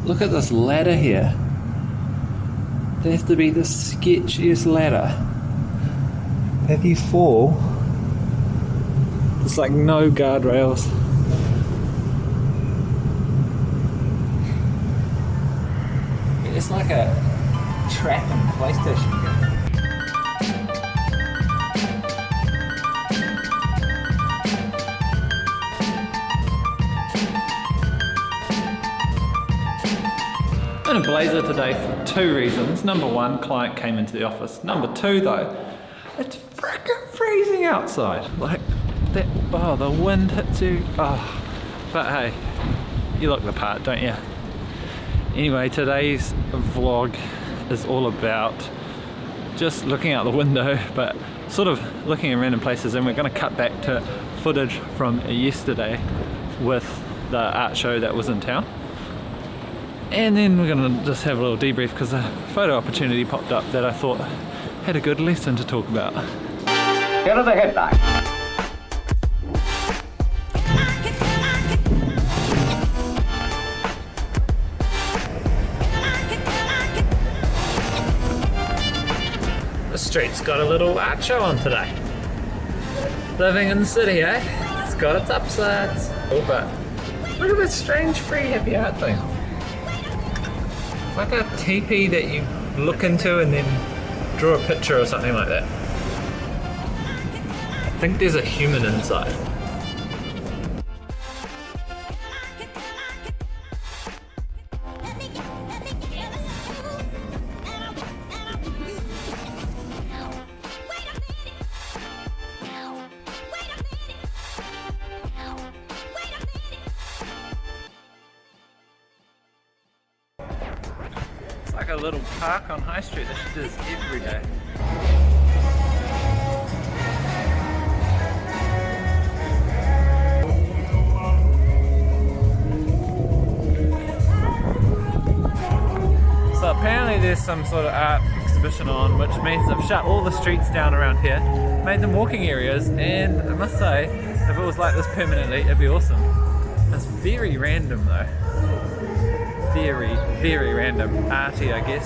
Look at this ladder here. There has to be the sketchiest ladder. If you fall, it's like no guardrails. It's like a trap in PlayStation game. In a blazer today for two reasons. Number one, client came into the office. Number two though, it's freaking freezing outside. Like that, oh, the wind hits you. Oh, but hey, you look the part, don't you? Anyway, today's vlog is all about just looking out the window, but sort of looking in random places, and we're going to cut back to footage from yesterday with the art show that was in town. And then we're going to just have a little debrief because a photo opportunity popped up that I thought had a good lesson to talk about. Here are the headlines. The street's got a little art show on today. Living in the city, eh? It's got its upsides. Oh, but look at this strange free happy art thing. It's like a teepee that you look into and then draw a picture or something like that. I think there's a human inside. It's like a little park on High Street that she does every day. So apparently there's some sort of art exhibition on, which means they've shut all the streets down around here, made them walking areas, and I must say, if it was like this permanently, it'd be awesome. It's very random though. Very, very random. Arty, I guess.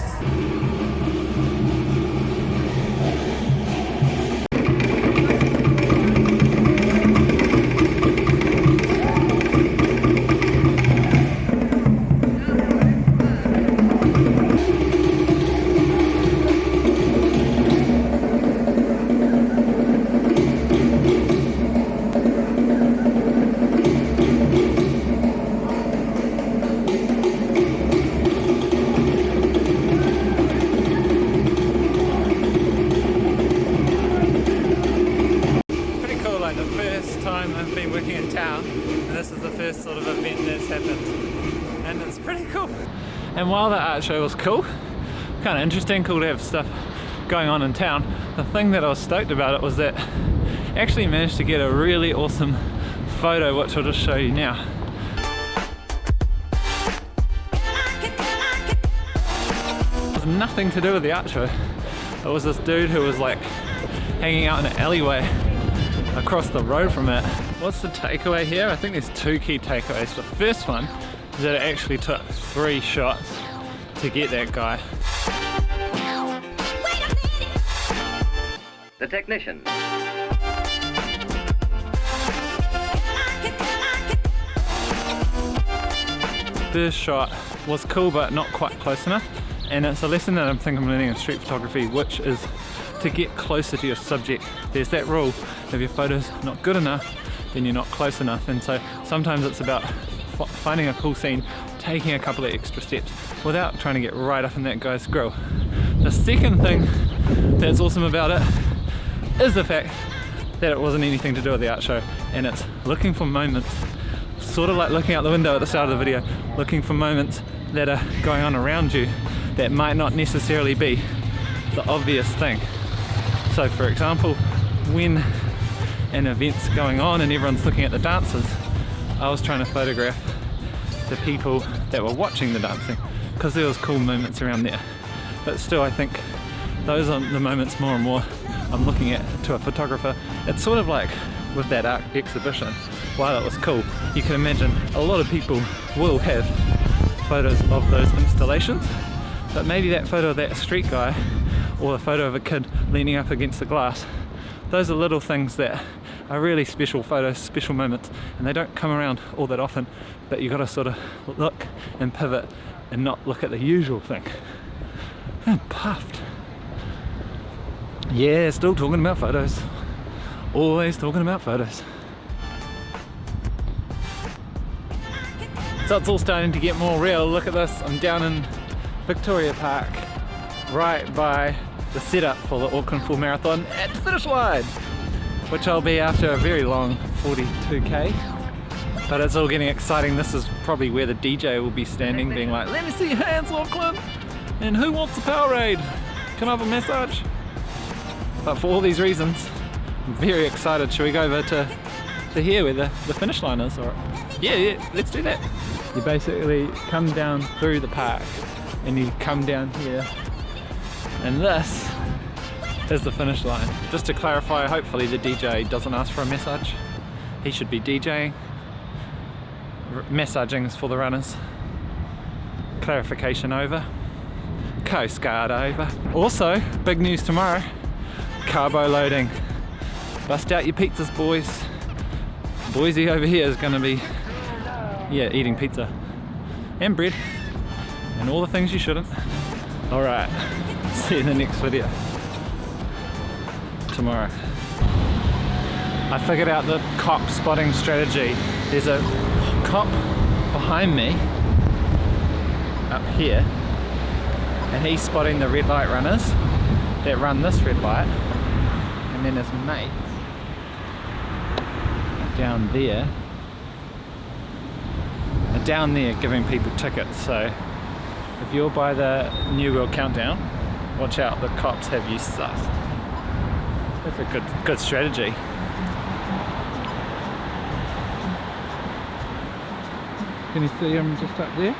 I've been working in town, and this is the first sort of event that's happened, and it's pretty cool. And while the art show was cool, kind of interesting, cool to have stuff going on in town, the thing that I was stoked about it was that I actually managed to get a really awesome photo, which I'll just show you now. It was nothing to do with the art show. It was this dude who was like hanging out in an alleyway across the road from it. What's the takeaway here? I think there's two key takeaways. The first one is that it actually took 3 shots to get that guy. The technician. First shot was cool but not quite close enough, and it's a lesson that I think I'm learning in street photography, which is to get closer to your subject. There's that rule, if your photo's not good enough, then you're not close enough, and so sometimes it's about finding a cool scene, taking a couple of extra steps without trying to get right up in that guy's grill. The second thing that's awesome about it is the fact that it wasn't anything to do with the art show, and it's looking for moments, sort of like looking out the window at the start of the video, looking for moments that are going on around you that might not necessarily be the obvious thing. So for example, when an event's going on and everyone's looking at the dancers, I was trying to photograph the people that were watching the dancing because there was cool moments around there. But still, I think those are the moments more and more I'm looking at to a photographer. It's sort of like with that art exhibition, while it was cool, you can imagine a lot of people will have photos of those installations, but maybe that photo of that street guy or the photo of a kid leaning up against the glass, those are little things that are really special photos, special moments, and they don't come around all that often, but you got to sort of look and pivot and not look at the usual thing. I'm puffed. Yeah, still talking about photos. Always talking about photos. So it's all starting to get more real. Look at this, I'm down in Victoria Park, right by the setup for the Auckland Full Marathon at the finish line, which I'll be after a very long 42k. But it's all getting exciting. This is probably where the DJ will be standing, being like, let me see your hands, Auckland, and who wants a Powerade? Can I have a massage? But for all these reasons, I'm very excited. Should we go over to here where the finish line is? Or yeah, let's do that. You basically come down through the park and you come down here, and this is the finish line. Just to clarify, hopefully the DJ doesn't ask for a massage. He should be DJing. Massaging is for the runners. Clarification over. Coast Guard over. Also, big news tomorrow, carbo loading. Bust out your pizzas, boys. Boise over here is going to be, yeah, eating pizza and bread and all the things you shouldn't. Alright, see you in the next video tomorrow. I figured out the cop spotting strategy. There's a cop behind me up here, and he's spotting the red light runners that run this red light, and then his mate down there are down there giving people tickets. So if you're by the New World Countdown, watch out, the cops have you sussed. That's a good strategy. Can you see him just up there?